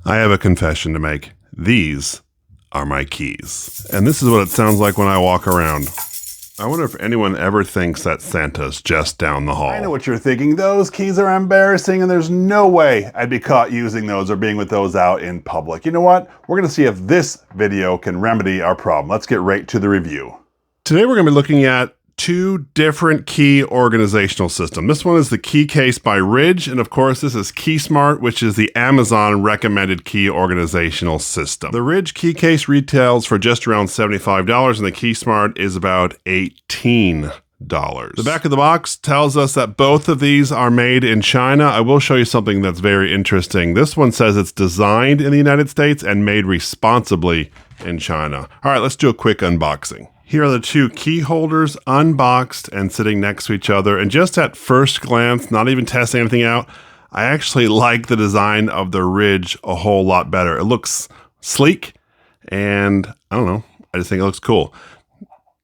I have a confession to make. These are my keys. And this is what it sounds like when I walk around. I wonder if anyone ever thinks that Santa's just down the hall. I know what you're thinking. Those keys are embarrassing and there's no way I'd be caught using those or being with those out in public. You know what? We're going to see if this video can remedy our problem. Let's get right to the review. Today we're going to be looking at two different key organizational systems. This one is the Key Case by Ridge, and of course this is KeySmart, which is the Amazon recommended key organizational system. The Ridge Key Case retails for just around $75, and the KeySmart is about $18. The back of the box tells us that both of these are made in China. I will show you something that's very interesting. This one says it's designed in the United States and made responsibly in China. All right, let's do a quick unboxing. Here are the two key holders unboxed and sitting next to each other. And just at first glance, not even testing anything out, I actually like the design of the Ridge a whole lot better. It looks sleek and I don't know, I just think it looks cool.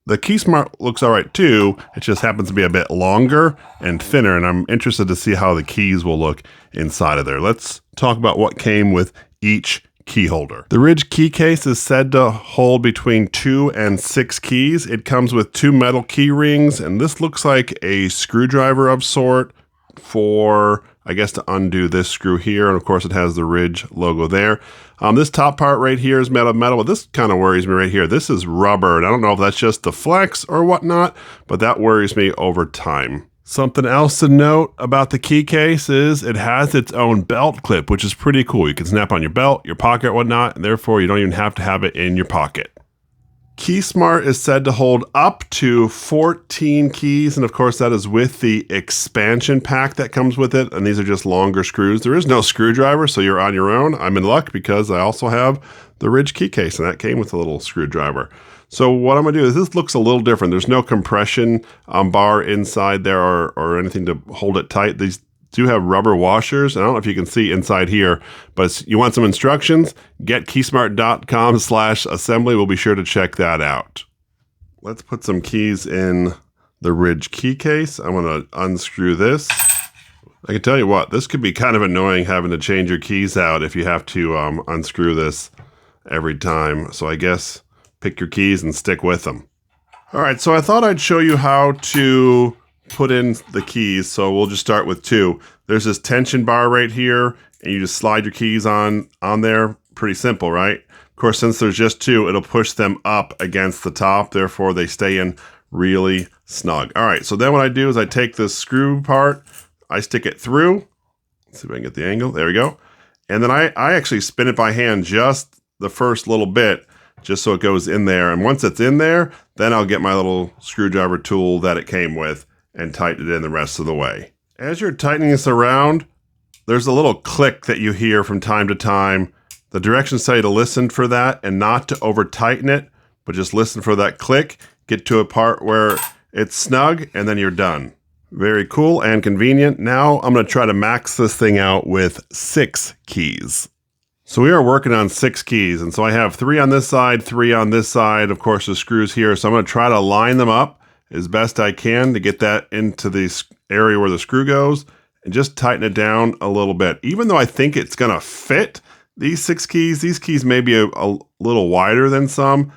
The KeySmart looks all right too. It just happens to be a bit longer and thinner, and I'm interested to see how the keys will look inside of there. Let's talk about what came with each key holder. The Ridge key case is said to hold between 2 and 6 keys. It comes with 2 metal key rings, and this looks like a screwdriver of sort for, I guess, to undo this screw here. And of course it has the Ridge logo there. This top part right here is made of metal, but this kind of worries me right here. This is rubber, and I don't know if that's just the flex or whatnot, but that worries me over time. Something else to note about the key case is it has its own belt clip, which is pretty cool. You can snap on your belt, your pocket, whatnot, and therefore you don't even have to have it in your pocket. KeySmart is said to hold up to 14 keys, and of course that is with the expansion pack that comes with it, and these are just longer screws. There is no screwdriver, so you're on your own. I'm in luck because I also have the Ridge key case, and that came with a little screwdriver. So what I'm going to do is, this looks a little different. There's no compression bar inside there or anything to hold it tight. These do have rubber washers. I don't know if you can see inside here, but you want some instructions, get keysmart.com/assembly. We'll be sure to check that out. Let's put some keys in the Ridge key case. I'm going to unscrew this. I can tell you what, this could be kind of annoying having to change your keys out if you have to unscrew this every time. So I guess pick your keys and stick with them. All right, so I thought I'd show you how to put in the keys. So we'll just start with 2. There's this tension bar right here, and you just slide your keys on there. Pretty simple, right? Of course, since there's just 2, it'll push them up against the top. Therefore, they stay in really snug. All right, so then what I do is I take this screw part, I stick it through. Let's see if I can get the angle. There we go. And then I actually spin it by hand just the first little bit, just so it goes in there. And once it's in there, then I'll get my little screwdriver tool that it came with and tighten it in the rest of the way. As you're tightening this around, there's a little click that you hear from time to time. The directions tell you to listen for that and not to over tighten it, but just listen for that click, get to a part where it's snug, and then you're done. Very cool and convenient. Now I'm going to try to max this thing out with 6 keys. So we are working on 6 keys, and so I have 3 on this side, 3 on this side, of course the screws here, so I'm going to try to line them up as best I can to get that into the area where the screw goes, and just tighten it down a little bit. Even though I think it's going to fit these 6 keys, these keys may be a little wider than some.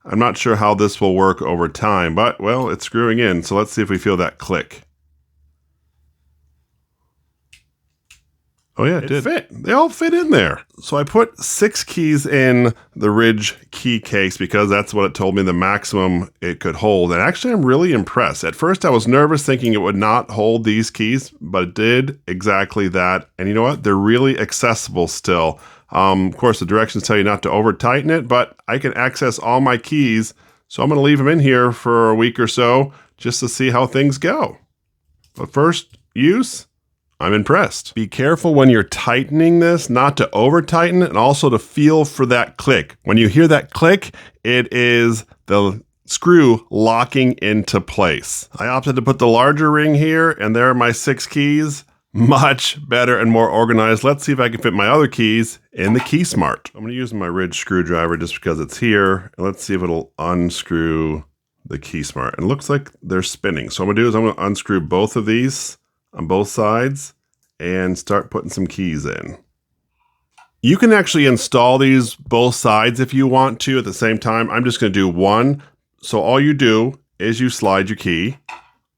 I'm not sure how this will work over time, but well, it's screwing in, so let's see if we feel that click. Oh yeah, it did fit. They all fit in there. So I put 6 keys in the Ridge key case because that's what it told me the maximum it could hold. And actually, I'm really impressed. At first, I was nervous thinking it would not hold these keys, but it did exactly that. And you know what? They're really accessible still. Of course, the directions tell you not to over tighten it, but I can access all my keys. So I'm going to leave them in here for a week or so just to see how things go. But first use, I'm impressed. Be careful when you're tightening this, not to over tighten it, and also to feel for that click. When you hear that click, it is the screw locking into place. I opted to put the larger ring here, and there are my 6 keys. Much better and more organized. Let's see if I can fit my other keys in the KeySmart. I'm going to use my Ridge screwdriver just because it's here. And let's see if it'll unscrew the KeySmart. And it looks like they're spinning. So what I'm going to do is I'm going to unscrew both of these on both sides and start putting some keys in. You can actually install these both sides if you want to at the same time. I'm just going to do one. So all you do is you slide your key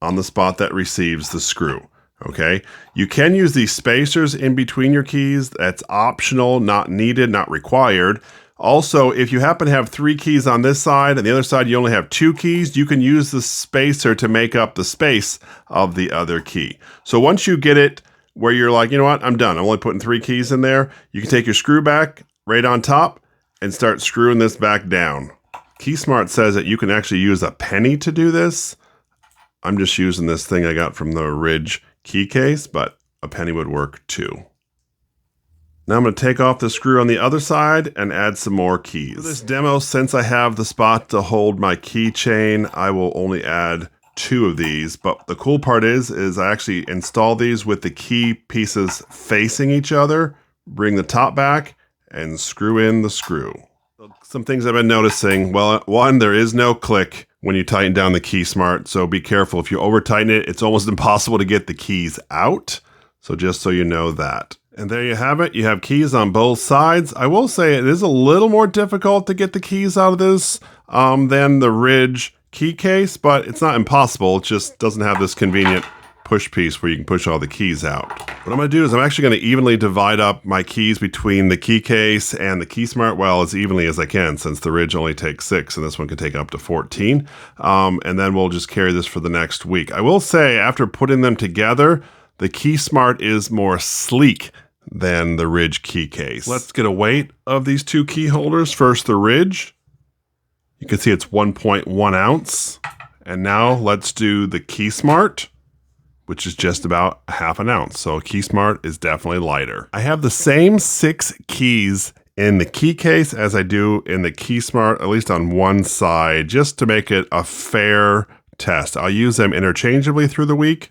on the spot that receives the screw. Okay. You can use these spacers in between your keys. That's optional, not needed, not required. Also, if you happen to have 3 keys on this side and the other side you only have 2 keys, you can use the spacer to make up the space of the other key. So once you get it where you're like, you know what, I'm done. I'm only putting 3 keys in there. You can take your screw back right on top and start screwing this back down. KeySmart says that you can actually use a penny to do this. I'm just using this thing I got from the Ridge key case, but a penny would work too. Now I'm going to take off the screw on the other side and add some more keys. For this demo, since I have the spot to hold my keychain, I will only add 2 of these. But the cool part is I actually install these with the key pieces facing each other, bring the top back, and screw in the screw. Some things I've been noticing. Well, one, there is no click when you tighten down the KeySmart, so be careful. If you over tighten it, it's almost impossible to get the keys out. So just so you know that. And there you have it. You have keys on both sides. I will say it is a little more difficult to get the keys out of this than the Ridge key case, but it's not impossible. It just doesn't have this convenient push piece where you can push all the keys out. What I'm going to do is I'm actually going to evenly divide up my keys between the key case and the KeySmart, well, as evenly as I can, since the Ridge only takes 6 and this one can take up to 14. And then we'll just carry this for the next week. I will say, after putting them together, the KeySmart is more sleek than the Ridge key case. Let's get a weight of these 2 key holders. First, the Ridge. You can see it's 1.1 ounce. And now let's do the KeySmart, which is just about half an ounce. So KeySmart is definitely lighter. I have the same 6 keys in the key case as I do in the KeySmart, at least on one side, just to make it a fair test. I'll use them interchangeably through the week.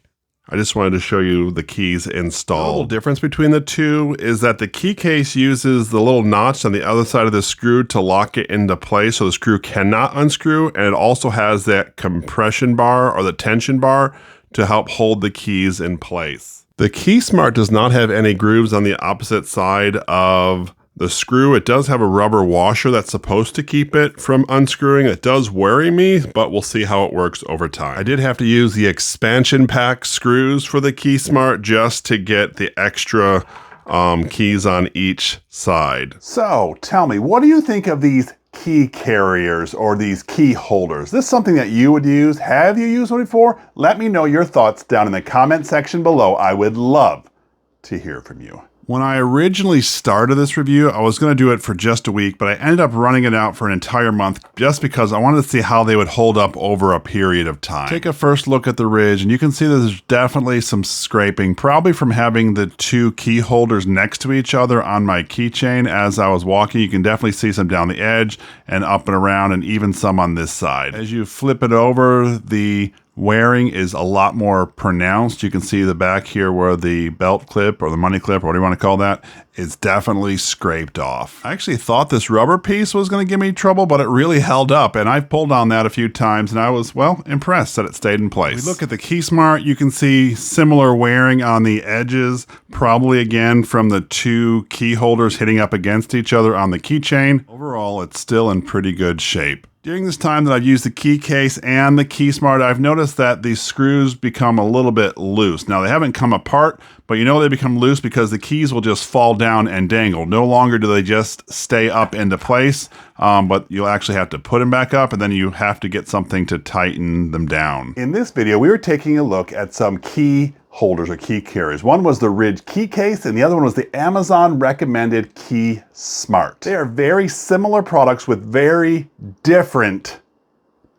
I just wanted to show you the keys installed. The little difference between the two is that the key case uses the little notch on the other side of the screw to lock it into place so the screw cannot unscrew, and it also has that compression bar or the tension bar to help hold the keys in place. The KeySmart does not have any grooves on the opposite side of the screw. It does have a rubber washer that's supposed to keep it from unscrewing. It does worry me, but we'll see how it works over time. I did have to use the expansion pack screws for the KeySmart just to get the extra keys on each side. So tell me, what do you think of these key carriers or these key holders? Is this something that you would use? Have you used one before? Let me know your thoughts down in the comment section below. I would love to hear from you. When I originally started this review, I was going to do it for just a week, but I ended up running it out for an entire month just because I wanted to see how they would hold up over a period of time. Take a first look at the Ridge, and you can see that there's definitely some scraping, probably from having the 2 key holders next to each other on my keychain. As I was walking, you can definitely see some down the edge and up and around, and even some on this side. As you flip it over, the wearing is a lot more pronounced. You can see the back here where the belt clip or the money clip, or what do you want to call that, is definitely scraped off. I actually thought this rubber piece was going to give me trouble, but it really held up, and I've pulled on that a few times, and I was, well, impressed that it stayed in place. If we look at the KeySmart, you can see similar wearing on the edges, probably again from the 2 key holders hitting up against each other on the keychain. Overall, it's still in pretty good shape. During this time that I've used the key case and the KeySmart, I've noticed that these screws become a little bit loose. Now, they haven't come apart, but you know they become loose because the keys will just fall down and dangle. No longer do they just stay up into place, but you'll actually have to put them back up, and then you have to get something to tighten them down. In this video, we were taking a look at some key holders or key carriers. One was the Ridge key case, and the other one was the Amazon recommended KeySmart. They are very similar products with very different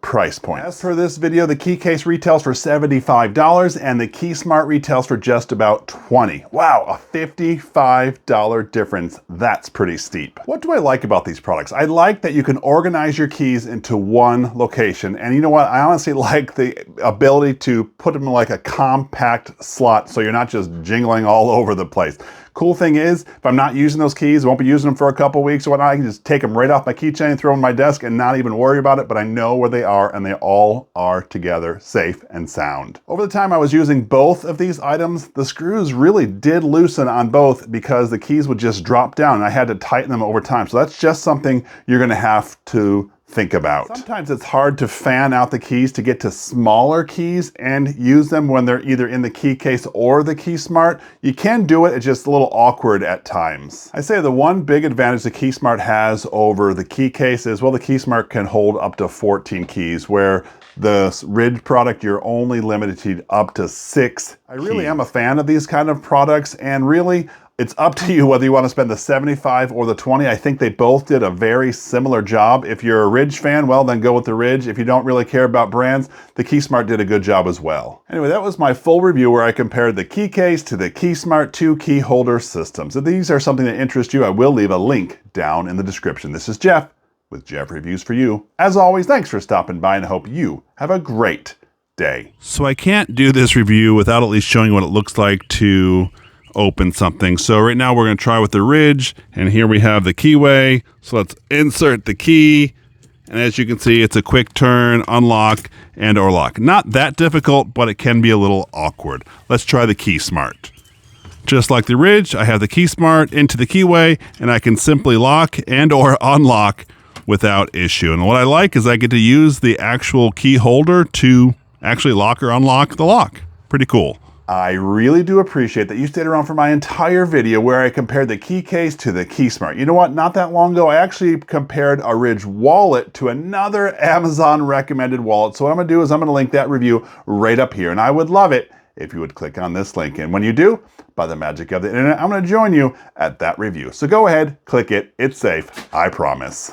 price points. As for this video, the key case retails for $75 and the KeySmart retails for just about $20. Wow, a $55 difference. That's pretty steep. What do I like about these products? I like that you can organize your keys into one location. And you know what? I honestly like the ability to put them in like a compact slot so you're not just jingling all over the place. Cool thing is, if I'm not using those keys, I won't be using them for a couple weeks or whatnot, I can just take them right off my keychain, throw them on my desk, and not even worry about it, but I know where they are, and they all are together, safe and sound. Over the time I was using both of these items, the screws really did loosen on both because the keys would just drop down, and I had to tighten them over time. So that's just something you're gonna have to think about. Sometimes it's hard to fan out the keys to get to smaller keys and use them when they're either in the key case or the Key Smart. You can do it, it's just a little awkward at times. I say the one big advantage the Key Smart has over the key case is, well, the Key Smart can hold up to 14 keys, where the Ridge product, you're only limited to up to 6 I really am a fan of these kind of products, and really, it's up to you whether you want to spend the $75 or the $20. I think they both did a very similar job. If you're a Ridge fan, well, then go with the Ridge. If you don't really care about brands, the Key Smart did a good job as well. Anyway, that was my full review where I compared the key case to the Key Smart 2 key holder systems. If these are something that interests you, I will leave a link down in the description. This is Jeff with Jeff Reviews for You. As always, thanks for stopping by, and I hope you have a great day. So I can't do this review without at least showing what it looks like to open something. So right now we're going to try with the Ridge, and here we have the keyway. So let's insert the key, and as you can see, it's a quick turn, unlock, and or lock. Not that difficult, but it can be a little awkward. Let's try the Key Smart. Just like the Ridge, I have the Key Smart into the keyway, and I can simply lock and or unlock without issue. And what I like is I get to use the actual key holder to actually lock or unlock the lock. Pretty cool. I really do appreciate that you stayed around for my entire video where I compared the key case to the Key Smart. You know what? Not that long ago, I actually compared a Ridge wallet to another Amazon recommended wallet. So what I'm gonna do is I'm gonna link that review right up here, and I would love it if you would click on this link. And when you do, by the magic of the internet, I'm gonna join you at that review. So go ahead, click it. It's safe, I promise.